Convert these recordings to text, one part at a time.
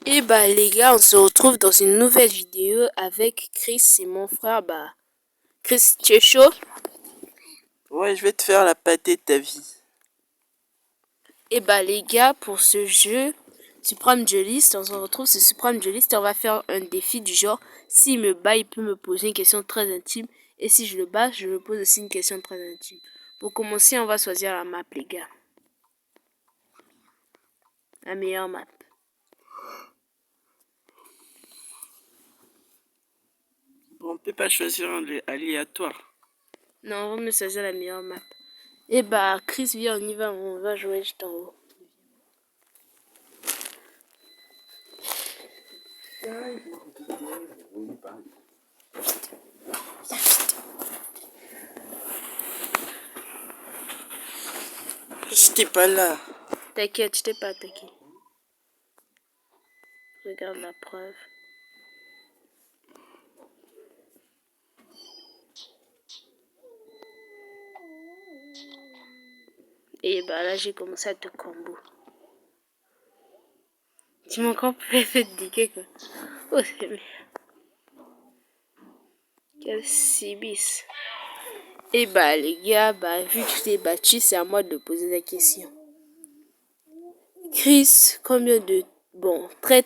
Et bah les gars, on se retrouve dans une nouvelle vidéo avec Chris et mon frère. Bah Chris, tu es chaud? Ouais, je vais te faire la pâtée de ta vie. Et bah les gars, pour ce jeu Supreme Duelist, on se retrouve sur Supreme Duelist et on va faire un défi du genre, s'il me bat, il peut me poser une question très intime. Et si je le bats, je me pose aussi une question très intime. Pour commencer, on va choisir la map les gars. La meilleure map. Bon, on peut pas choisir un aléatoire. Non, on va me choisir la meilleure map. Et bah Chris, viens, on va jouer juste en haut. J'étais pas là. T'inquiète, je t'ai pas attaqué. Regarde la preuve. Et bah là, j'ai commencé à te combo. Tu m'as encore fait diquer quoi. Oh, c'est bien. Quel cibis. Et bah les gars, bah vu que je t'ai battu, c'est à moi de poser la question. Chris, combien de... Bon, très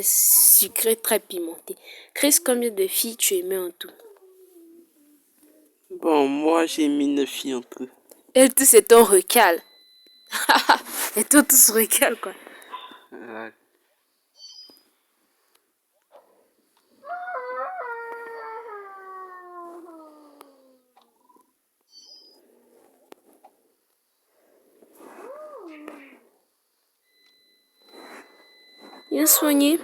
sucré, très pimenté. Chris, combien de filles tu aimais en tout? Bon, moi j'ai mis 9 filles en tout. Et tout c'est ton recal. Et tout se recale quoi. Ouais. Bien soigné.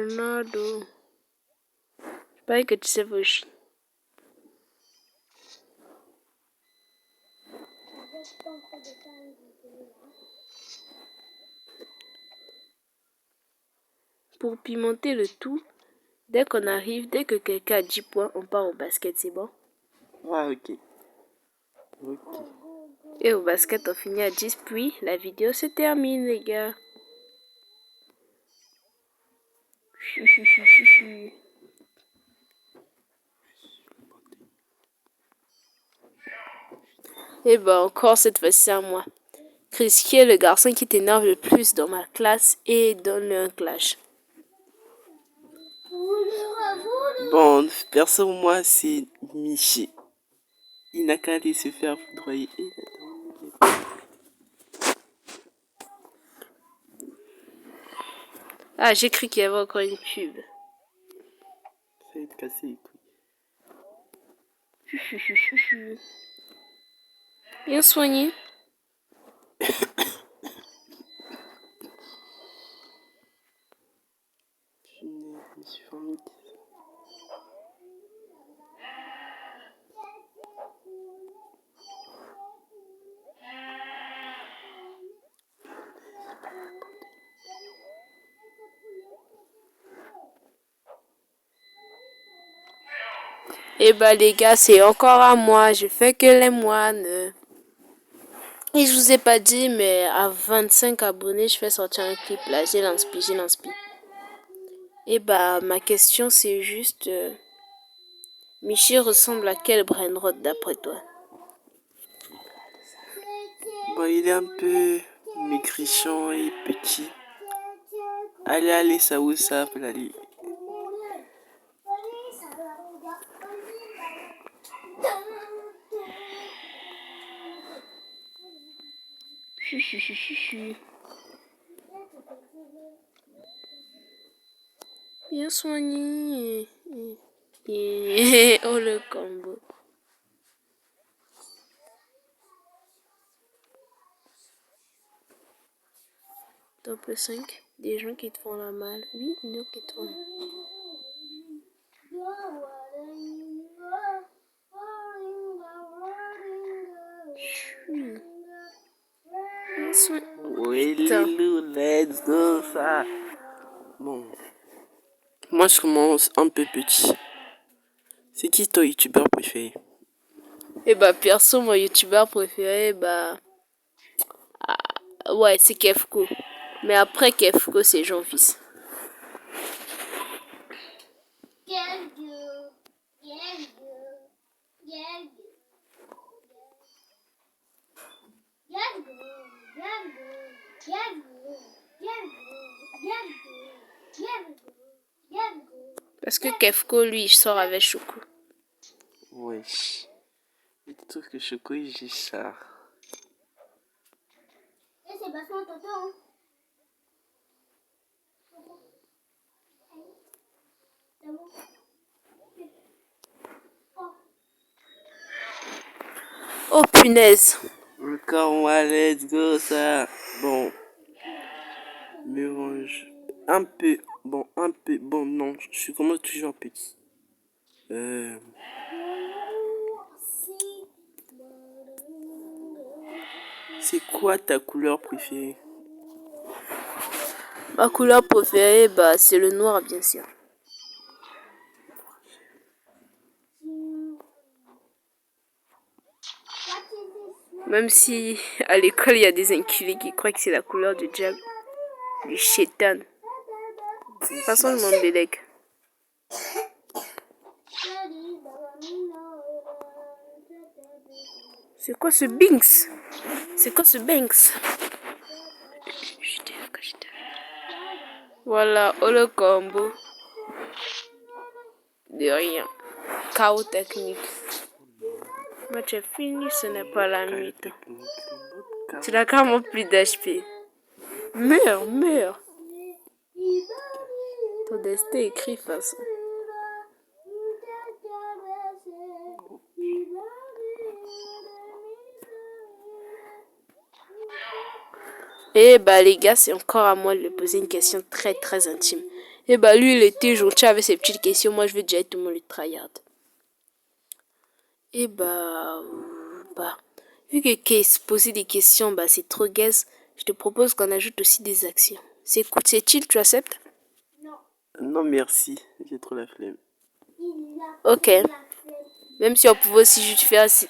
Nado. Je parie que tu sais faucher. Pour pimenter le tout, dès qu'on arrive, dès que quelqu'un a 10 points, on part au basket, c'est bon? Ouais, ok. Ok. Et au basket, on finit à 10, puis la vidéo se termine, les gars. Et ben encore cette fois-ci à moi. Chris, qui est le garçon qui t'énerve le plus dans ma classe et donne-le un clash. Bon, perso, moi c'est Michi. Il n'a qu'à aller se faire foudroyer. Ah, j'ai cru qu'il y avait encore une pub. Ça va être cassé les couilles. Bien soigné. Je me suis fait embêter. Et bah les gars, c'est encore à moi. Je fais que les moines. Et je vous ai pas dit, mais à 25 abonnés, je fais sortir un clip là. J'ai l'inspi. Et bah ma question c'est juste... Michi ressemble à quel brainrot d'après toi? Bon, il est un peu maigrichon et petit. Allez, ça ou ça, allez. Bien soigné. Et oh le combo. Top 5. Des gens qui te font la malle. Oui, des gens qui te font. Bien soigné. Oui, Lilou, let's go, ça. Bon. Moi, je commence un peu petit. C'est qui ton youtubeur préféré? Et bah, perso, mon youtubeur préféré, bah. Ouais, c'est Kefko. Mais après Kefko, c'est Jean-Fils. Parce que Kefko, lui, il sort avec Choco. Wesh. Et tu trouves que Choco, il gère ça? C'est pas son tonton. Oh punaise. Encore moi, let's go ça. Bon. Mélange. Un peu. Bon, un peu. Bon, non. Je commence toujours petit. C'est quoi ta couleur préférée? Ma couleur préférée, bah, c'est le noir, bien sûr. Même si à l'école, il y a des inculés qui croient que c'est la couleur du diable, du chétan. De toute façon, je m'en délègue. C'est quoi ce Binks? C'est quoi ce Banks? Voilà, oh le combo. De rien. Chaos technique. Match est fini, ce n'est pas la nuit. Tu n'as carrément plus d'HP. Meurs, meurs. Ton destin est écrit façon. Eh bah les gars, c'est encore à moi de lui poser une question très très intime. Eh bah lui, il était gentil avec ses petites questions. Moi, je vais déjà être tout le monde le tryhard. Eh bah, vu que Case posait des questions, bah c'est trop gaze. Je te propose qu'on ajoute aussi des actions. C'est chill, tu acceptes? Non, merci. J'ai trop la flemme. Ok. Même si on pouvait aussi juste faire assez.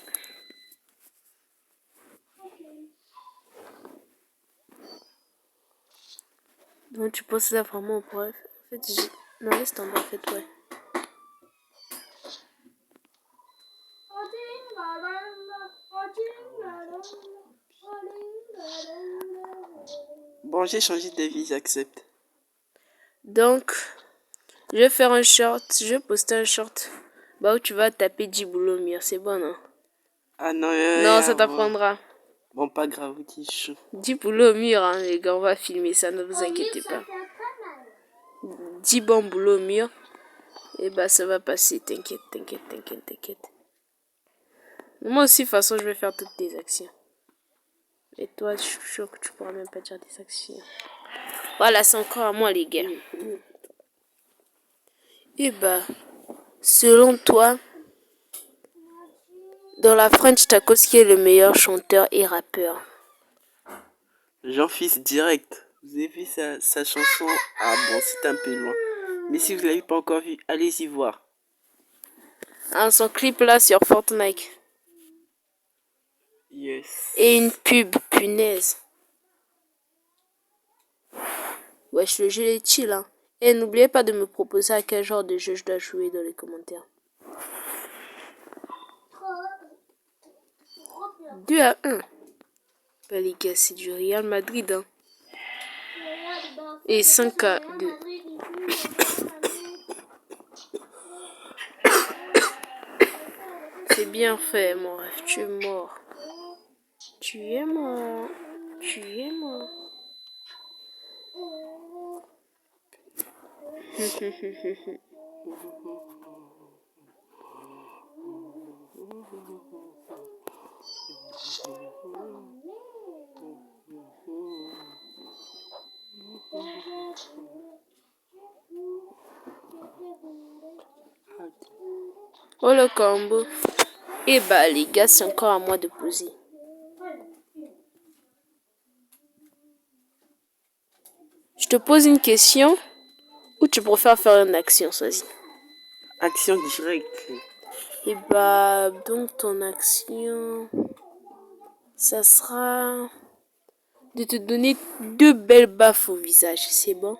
Donc tu penses là vraiment on pourrait. En fait, non, laisse tomber en fait, ouais. Bon, j'ai changé d'avis, j'accepte. Donc, je vais faire un short. Je vais poster un short. Bah où tu vas taper Djiboulot Mire. C'est bon, non? Ah non, Non, ça t'apprendra. Bon, pas grave, ok, chaud. Djiboulot Mire, hein, les gars, on va filmer ça, ne vous inquiétez pas. Djibamboulot Mire. Et bah ça va passer, t'inquiète, t'inquiète, t'inquiète, t'inquiète. Moi aussi, de toute façon, je vais faire toutes tes actions. Et toi, je suis sûr que tu pourras même pas dire des actions. Voilà, c'est encore à moi, les gars. Et bah, selon toi, dans la French Tacos, qui est le meilleur chanteur et rappeur? Jean-Fils direct. Vous avez vu sa chanson? Ah bon, c'est un peu loin. Mais si vous ne l'avez pas encore vu, allez-y voir. Hein, son clip là sur Fortnite. Yes. Et une pub, punaise. Wesh, le jeu est chill, hein. Et n'oubliez pas de me proposer à quel genre de jeu je dois jouer dans les commentaires. 2-1. Bah les gars, c'est du Real Madrid, hein. Et 5-2. C'est bien fait, mon rêve. Tu es mort. Tu es mort. Tu es mort. Oh le combo. Et bah les gars, c'est encore à moi de poser. Je te pose une question ou tu préfères faire une action, vas-y. Action directe. Et bah, donc ton action, ça sera de te donner 2 belles baffes au visage, c'est bon?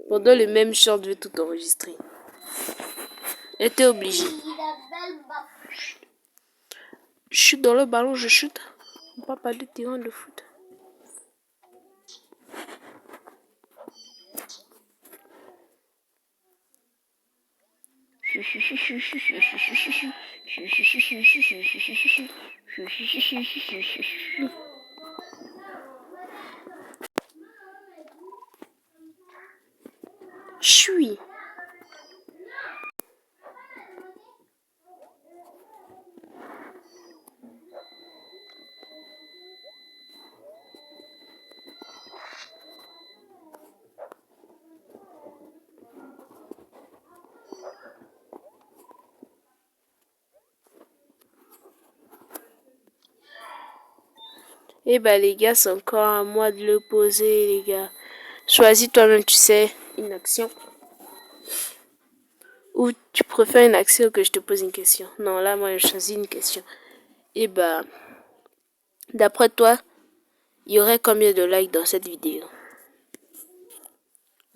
Pendant le même short, je vais tout enregistrer. Et t'es obligé. Je chute dans le ballon, je chute. On peut pas de terrain de foot. Chui. Eh bah les gars, c'est encore à moi de le poser, les gars. Choisis toi-même, tu sais, une action. Ou tu préfères une action que je te pose une question? Non, là, moi, je choisis une question. Eh bah, d'après toi, il y aurait combien de likes dans cette vidéo?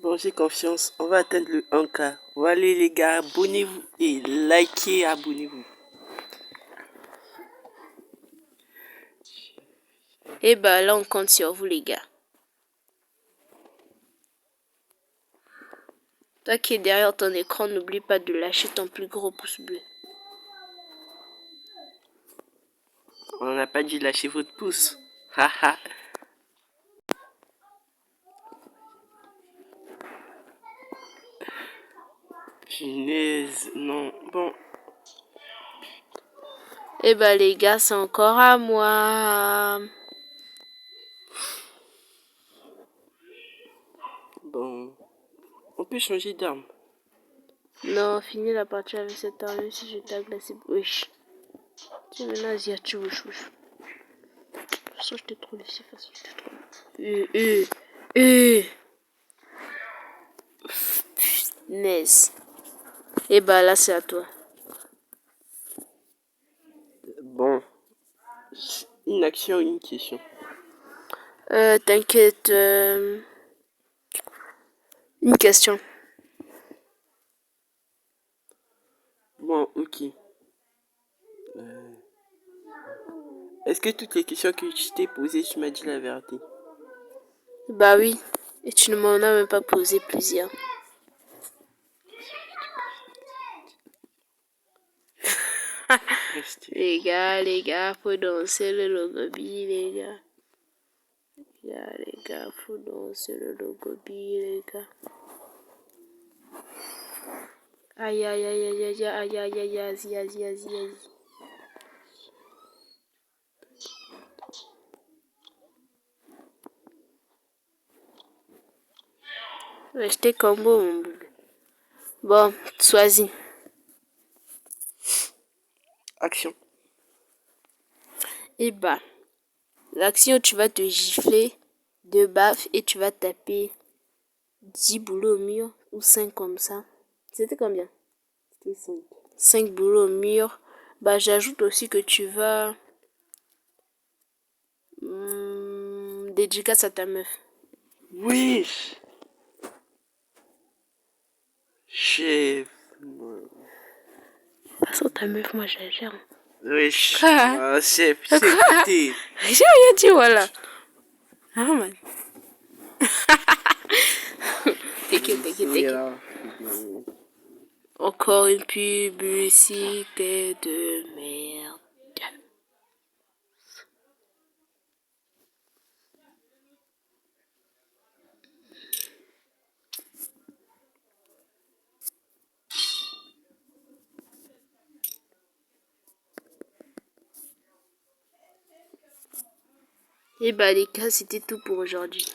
Bon, j'ai confiance. On va atteindre le 1K. Voilà les gars, abonnez-vous et likez, abonnez-vous. Eh bah, là, on compte sur vous, les gars. Toi qui es derrière ton écran, n'oublie pas de lâcher ton plus gros pouce bleu. On n'a pas dit lâcher votre pouce. Haha. Punaise, non. Bon. Eh bah, les gars, c'est encore à moi. Bon. On peut changer d'arme. Non, finis la partie avec cette arme, si je t'ai glacé. Wesh. Tu es maintenant asiatique, wesh, wesh. Ça, je t'ai trop laissé facile, je t'ai trop. Punaise. Et bah là, c'est à toi. Bon. Une action, une question. T'inquiète. Une question. Bon, ok. Est-ce que toutes les questions que je t'ai posées, tu m'as dit la vérité? Bah oui. Et tu ne m'en as même pas posé plusieurs. Les gars, faut danser le logobi, les gars. Les gars, faut danser le logobi, les gars. Aïe, aïe, aïe, aïe, aïe, aïe, aïe, aïe, aïe, aïe, aïe, aïe. Restez combo, mon boule. Bon, choisis. Action. Et bah, l'action, tu vas te gifler de baffes et tu vas taper 10 boulots au mur ou 5 comme ça. C'était combien? C'était 5. 5 boulots au mur. Bah, j'ajoute aussi que tu vas dédicace à ta meuf. Wesh. Chef. Passons ta meuf, moi je la gère. Wesh. Quoi? Ah, chef, j'ai écouté. J'ai rien dit, voilà. Ah, man. T'inquiète. Encore une publicité de merde. Et bah les gars, c'était tout pour aujourd'hui.